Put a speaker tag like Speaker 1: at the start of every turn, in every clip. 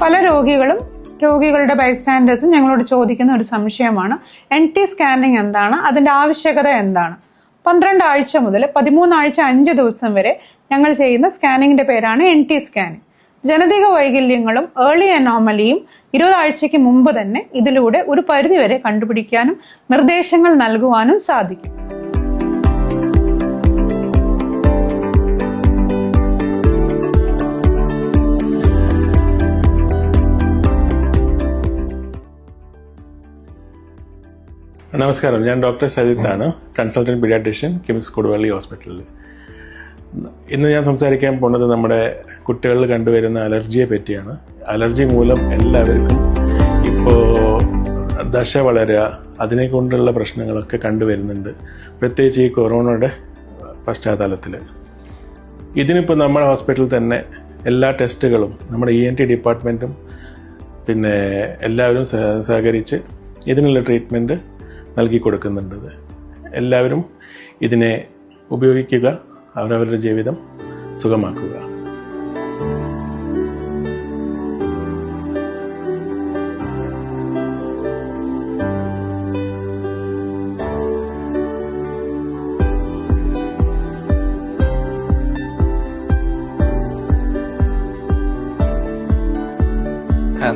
Speaker 1: പല രോഗികളുടെ ബൈസ്റ്റാൻഡേഴ്സും ഞങ്ങളോട് ചോദിക്കുന്ന ഒരു സംശയമാണ് NT സ്കാനിങ് എന്താണ്, അതിൻ്റെ ആവശ്യകത എന്താണ്. 12 ആഴ്ച മുതൽ 13 ആഴ്ച 5 ദിവസം വരെ ഞങ്ങൾ ചെയ്യുന്ന സ്കാനിങ്ങിന്റെ പേരാണ് NT സ്കാനിങ്. ജനിതക വൈകല്യങ്ങളും ഏർലി അനോമലിയും 20 ആഴ്ചയ്ക്ക് മുമ്പ് തന്നെ ഇതിലൂടെ ഒരു പരിധിവരെ കണ്ടുപിടിക്കാനും നിർദ്ദേശങ്ങൾ നൽകുവാനും സാധിക്കും.
Speaker 2: നമസ്കാരം, ഞാൻ ഡോക്ടർ സജിത്താണ്, കൺസൾട്ടന്റ് പീഡിയാട്രീഷ്യൻ, കിംസ് കൊടുവള്ളി ഹോസ്പിറ്റലിൽ. ഇന്ന് ഞാൻ സംസാരിക്കാൻ പോകുന്നത് നമ്മുടെ കുട്ടികളിൽ കണ്ടുവരുന്ന അലർജിയെ പറ്റിയാണ്. അലർജി മൂലം എല്ലാവർക്കും ഇപ്പോൾ ദശ വളരുക, അതിനെ കൊണ്ടുള്ള പ്രശ്നങ്ങളൊക്കെ കണ്ടുവരുന്നുണ്ട്, പ്രത്യേകിച്ച് ഈ കൊറോണയുടെ പശ്ചാത്തലത്തിൽ. ഇതിനിപ്പോൾ നമ്മുടെ ഹോസ്പിറ്റലിൽ തന്നെ എല്ലാ ടെസ്റ്റുകളും നമ്മുടെ ENT ഡിപ്പാർട്ട്മെൻറ്റും പിന്നെ എല്ലാവരും സഹകരിച്ച് ഇതിനുള്ള ട്രീറ്റ്മെൻറ്റ് നൽകി കൊടുക്കുന്നുണ്ട്. എല്ലാവരും ഇതിനെ ഉപയോഗിക്കുക, അവരവരുടെ ജീവിതം സുഖമാക്കുക.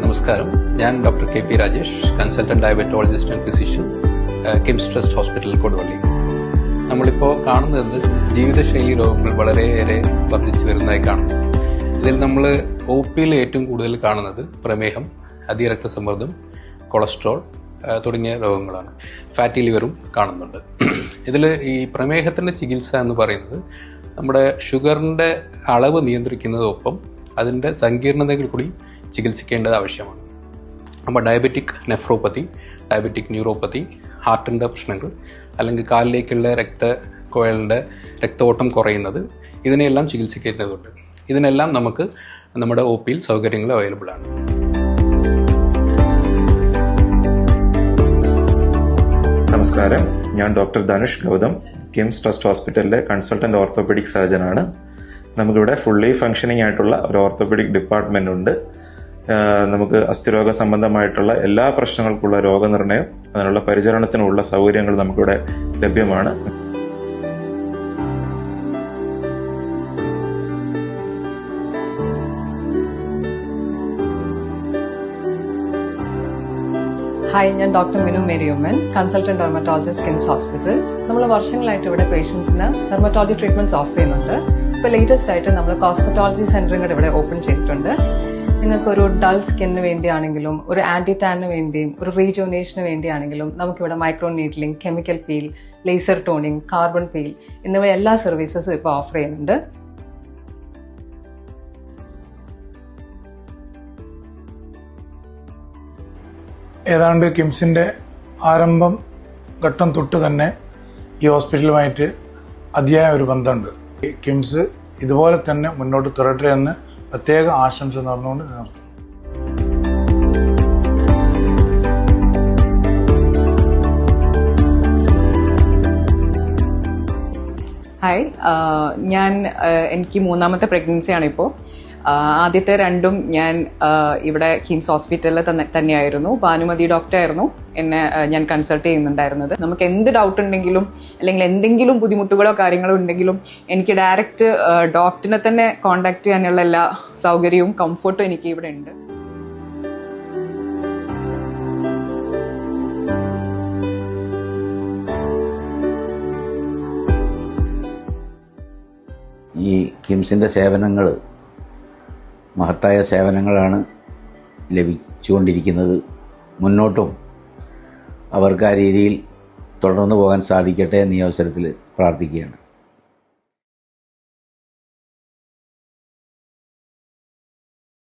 Speaker 3: നമസ്കാരം, ഞാൻ doctor KP Rajesh, consultant diabetologist and physician, KIMS trust hospital Koduvally. നമ്മളിപ്പോൾ കാണുന്നത് ജീവിതശൈലി രോഗങ്ങൾ വളരെയേറെ വർദ്ധിച്ചു വരുന്നതായി കാണുന്നു. ഇതിൽ നമ്മൾ OPയിൽ ഏറ്റവും കൂടുതൽ കാണുന്നത് പ്രമേഹം, അതിരക്തസമ്മർദ്ദം, കൊളസ്ട്രോൾ തുടങ്ങിയ രോഗങ്ങളാണ്. ഫാറ്റി ലിവറും കാണുന്നുണ്ട്. ഇതിൽ ഈ പ്രമേഹത്തിൻ്റെ ചികിത്സ എന്ന് പറയുന്നത് നമ്മുടെ ഷുഗറിൻ്റെ അളവ് നിയന്ത്രിക്കുന്നതൊപ്പം അതിൻ്റെ സങ്കീർണതകൾ കൂടി ചികിത്സിക്കേണ്ടത് ആവശ്യമാണ്. അപ്പോൾ ഡയബറ്റിക് നെഫ്രോപ്പതി, ഡയബറ്റിക് ന്യൂറോപ്പതി, ഹാർട്ടിൻ്റെ പ്രശ്നങ്ങൾ, അല്ലെങ്കിൽ കാലിലേക്കുള്ള രക്തക്കുഴലിൻ്റെ രക്തഓട്ടം കുറയുന്നത്, ഇതിനെല്ലാം ചികിത്സിക്കേണ്ടതുണ്ട്. ഇതിനെല്ലാം നമുക്ക് നമ്മുടെ OPയിൽ സൗകര്യങ്ങൾ അവൈലബിൾ ആണ്.
Speaker 4: നമസ്കാരം, ഞാൻ ഡോക്ടർ ധനുഷ് ഗൗതം, കിംസ് ട്രസ്റ്റ് ഹോസ്പിറ്റലിലെ കൺസൾട്ടന്റ് ഓർത്തോപെഡിക് സർജനാണ്. നമുക്കിവിടെ ഫുള്ളി ഫങ്ഷനിങ് ആയിട്ടുള്ള ഒരു ഓർത്തോപെഡിക് ഡിപ്പാർട്ട്മെന്റ് ഉണ്ട്. നമുക്ക് അസ്ഥിരോഗ സംബന്ധമായിട്ടുള്ള എല്ലാ പ്രശ്നങ്ങൾക്കുള്ള രോഗനിർണയം, അതിനുള്ള പരിചരണത്തിനുള്ള സൗകര്യങ്ങൾ നമുക്കിവിടെ ലഭ്യമാണ്.
Speaker 5: ഹായ്, ഞാൻ doctor Minu Mary Oommen, consultant dermatologist, KIMS hospital. നമ്മൾ വർഷങ്ങളായിട്ട് ഇവിടെ പേഷ്യൻസിന് ഡെർമറ്റോളജി ട്രീറ്റ്മെന്റ്സ് ഓഫർ ചെയ്യുന്നുണ്ട്. ഇപ്പോൾ ലേറ്റസ്റ്റ് ആയിട്ട് നമ്മൾ കോസ്മെറ്റോളജി സെന്ററും കൂടെ ഇവിടെ ഓപ്പൺ ചെയ്തിട്ടുണ്ട്. നിങ്ങൾക്കൊരു ഡൾ സ്കിന്നിന് വേണ്ടിയാണെങ്കിലും, ഒരു ആന്റി ടാനിന് വേണ്ടിയും, ഒരു റീജുവനേഷന് വേണ്ടിയാണെങ്കിലും നമുക്കിവിടെ micro needling, chemical peel, laser toning, carbon peel എന്നിവ എല്ലാ സർവീസസും ഇപ്പോൾ ഓഫർ ചെയ്യുന്നുണ്ട്.
Speaker 6: ഏതാണ്ട് കിംസിന്റെ ആരംഭം ഘട്ടം തൊട്ട് തന്നെ ഈ ഹോസ്പിറ്റലുമായിട്ട് അതിയായ ഒരു ബന്ധമുണ്ട്. കിംസ് ഇതുപോലെ തന്നെ മുന്നോട്ട് തുടരട്ടെ എന്ന് പ്രത്യേക ആശംസ നേർന്നുകൊണ്ട് നിർത്തുന്നു.
Speaker 7: ഹായ്, എനിക്ക് 3ാമത്തെ പ്രഗ്നൻസിയാണ് ഇപ്പോൾ. ആദ്യത്തെ 2ഉം ഞാൻ ഇവിടെ കിംസ് ഹോസ്പിറ്റലിൽ തന്നെയായിരുന്നു. ഭാനുമതി ഡോക്ടറായിരുന്നു ഞാൻ കൺസൾട്ട് ചെയ്യുന്നുണ്ടായിരുന്നത്. നമുക്ക് എന്ത് ഡൗട്ട് ഉണ്ടെങ്കിലും അല്ലെങ്കിൽ എന്തെങ്കിലും ബുദ്ധിമുട്ടുകളോ കാര്യങ്ങളോ ഉണ്ടെങ്കിലും എനിക്ക് ഡയറക്റ്റ് ഡോക്ടറിനെ തന്നെ കോൺടാക്ട് ചെയ്യാനുള്ള എല്ലാ സൗകര്യവും കംഫർട്ടും എനിക്ക് ഇവിടെ ഉണ്ട്.
Speaker 8: ഈ കിംസിൻ്റെ സേവനങ്ങൾ മഹത്തായ സേവനങ്ങളാണ് ലഭിച്ചുകൊണ്ടിരിക്കുന്നത്. മുന്നോട്ടും അവർക്ക് ആ രീതിയിൽ തുടർന്നു പോകാൻ സാധിക്കട്ടെ എന്നീ അവസരത്തിൽ പ്രാർത്ഥിക്കുകയാണ്.